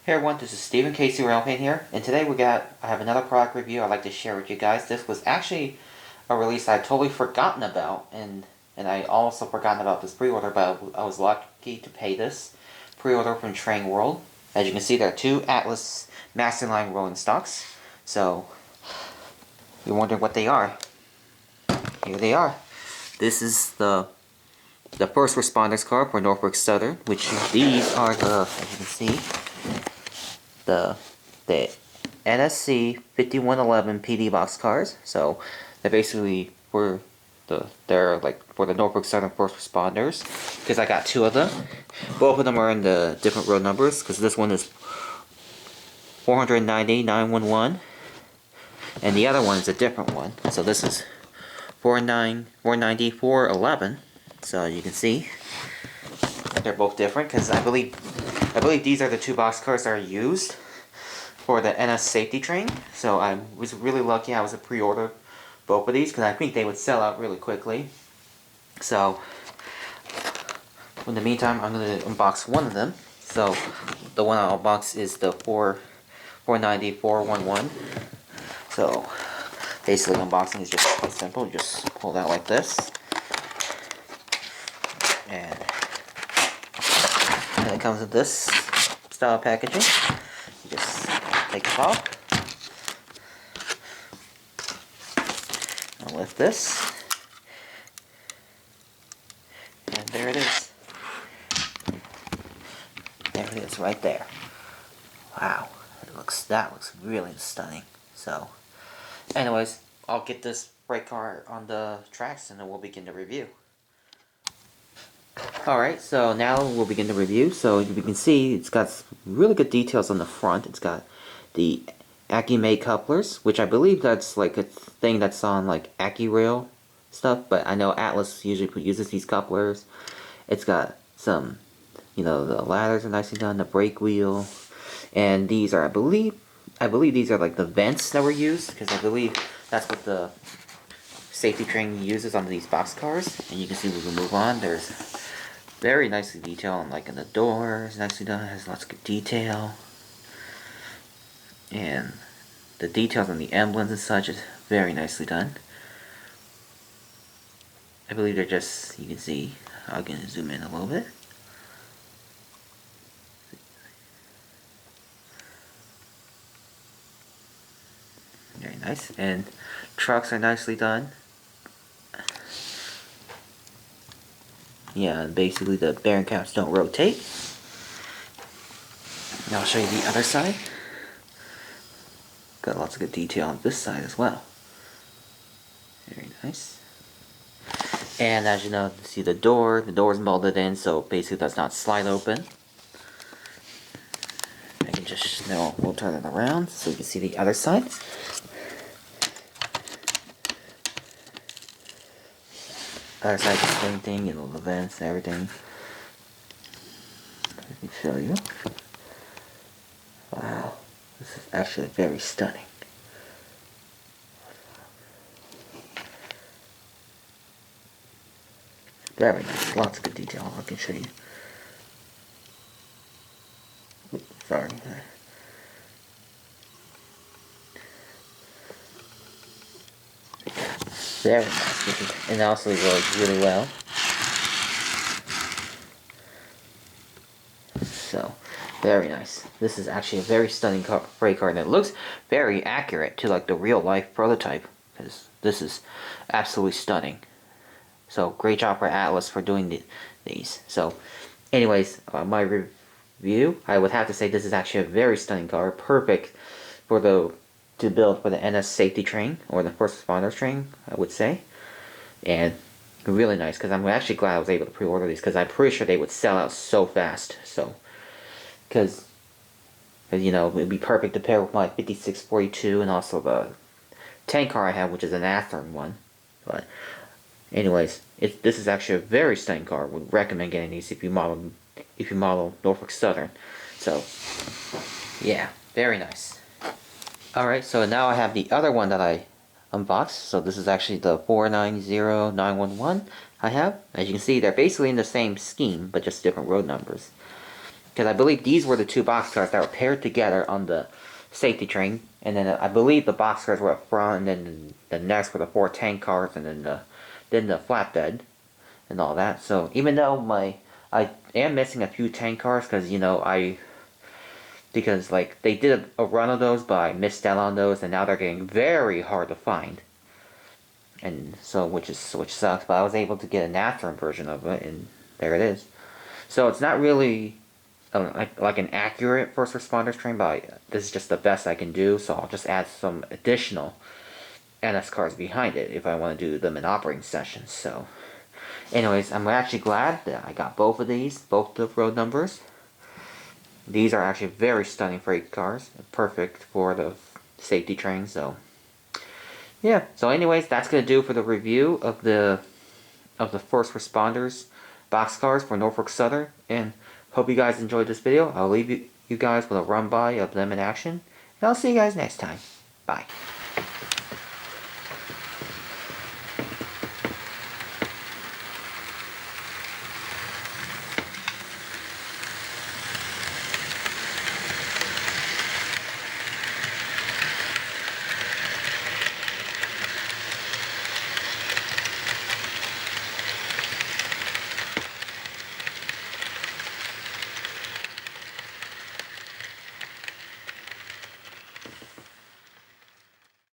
Hey everyone, this is Stephen Casey Railpain here, and today I have another product review I'd like to share with you guys. This was actually a release I'd totally forgotten about, and I also forgotten about this pre-order, but I was lucky to pay this pre-order from TrainWorld. As you can see, there are two Atlas Masterline rolling stocks. So, you're wondering what they are. Here they are. This is the First Responders car for Norfolk Southern, which these are as you can see, the NSC 5111 PD boxcars. So they're basically for the Norfolk Southern First Responders, because I got two of them. Both of them are in the different road numbers, because this one is 490 911 and the other one is a different one. So this is 490 411. So you can see they're both different, because I believe these are the two boxcars that are used for the NS Safety Train. So I was really lucky I was a pre-order both of these, because I think they would sell out really quickly. So in the meantime, I'm going to unbox one of them. So the one I'll unbox is the 490 411. So basically unboxing is just quite simple. You just pull it out like this. And it comes with this style packaging. You just take it off. I'll lift this. And there it is. There it is right there. Wow. That looks really stunning. So anyways, I'll get this freight car on the tracks and then we'll begin the review. Alright, so now we'll begin the review. So you can see it's got really good details on the front. It's got the AccuMate couplers, which I believe that's like a thing that's on like AccuRail stuff, but I know Atlas usually uses these couplers. It's got some, the ladders are nicely done, the brake wheel, and these are, I believe these are like the vents that were used, because I believe that's what the safety train uses on these boxcars. And you can see we can move on. There's very nicely detailed, like in the doors, nicely done, has lots of good detail. And the details on the emblems and such is very nicely done. I believe they're just, you can see, I'm going to zoom in a little bit. Very nice. And trucks are nicely done. Yeah, basically the bearing caps don't rotate. Now I'll show you the other side. Got lots of good detail on this side as well. Very nice. And as you know, you see the door is molded in, so basically does not slide open. I can just, now we'll turn it around so you can see the other side. Other side is the same thing, the vents and everything. Let me show you. Wow, this is actually very stunning. Very nice, lots of good detail. I can show you. Oops, sorry. Very nice, and also it works really well. So, very nice. This is actually a very stunning freight car, and it looks very accurate to like the real life prototype, because this is absolutely stunning. So great job for Atlas for doing these. So anyways, my review, I would have to say this is actually a very stunning car, perfect for to build for the NS Safety Train, or the First Responders Train, I would say. And really nice, because I'm actually glad I was able to pre-order these, because I'm pretty sure they would sell out so fast. So, because it would be perfect to pair with my 5642 and also the tank car I have, which is an Athearn one. But anyways, this is actually a very stunning car. Would recommend getting these if you model Norfolk Southern. So yeah, very nice. Alright, so now I have the other one that I unboxed. So this is actually the 490 911 I have. As you can see, they're basically in the same scheme, but just different road numbers. because I believe these were the two boxcars that were paired together on the safety train, and then I believe the boxcars were up front, and then the next were the 4 tank cars, and then the flatbed and all that. So even though I am missing a few tank cars, because because like they did a run of those, but I missed out on those, and now they're getting very hard to find. And so which sucks, but I was able to get an aftermarket version of it, and there it is. So it's not really like an accurate first responders train, but this is just the best I can do. So I'll just add some additional NS cars behind it if I want to do them in operating sessions. So, anyways, I'm actually glad that I got both of these, both the road numbers. These are actually very stunning freight cars, perfect for the safety train. So, yeah. So, anyways, that's gonna do for the review of the first responders boxcars for Norfolk Southern, and hope you guys enjoyed this video. I'll leave you guys with a run by of them in action, and I'll see you guys next time. Bye.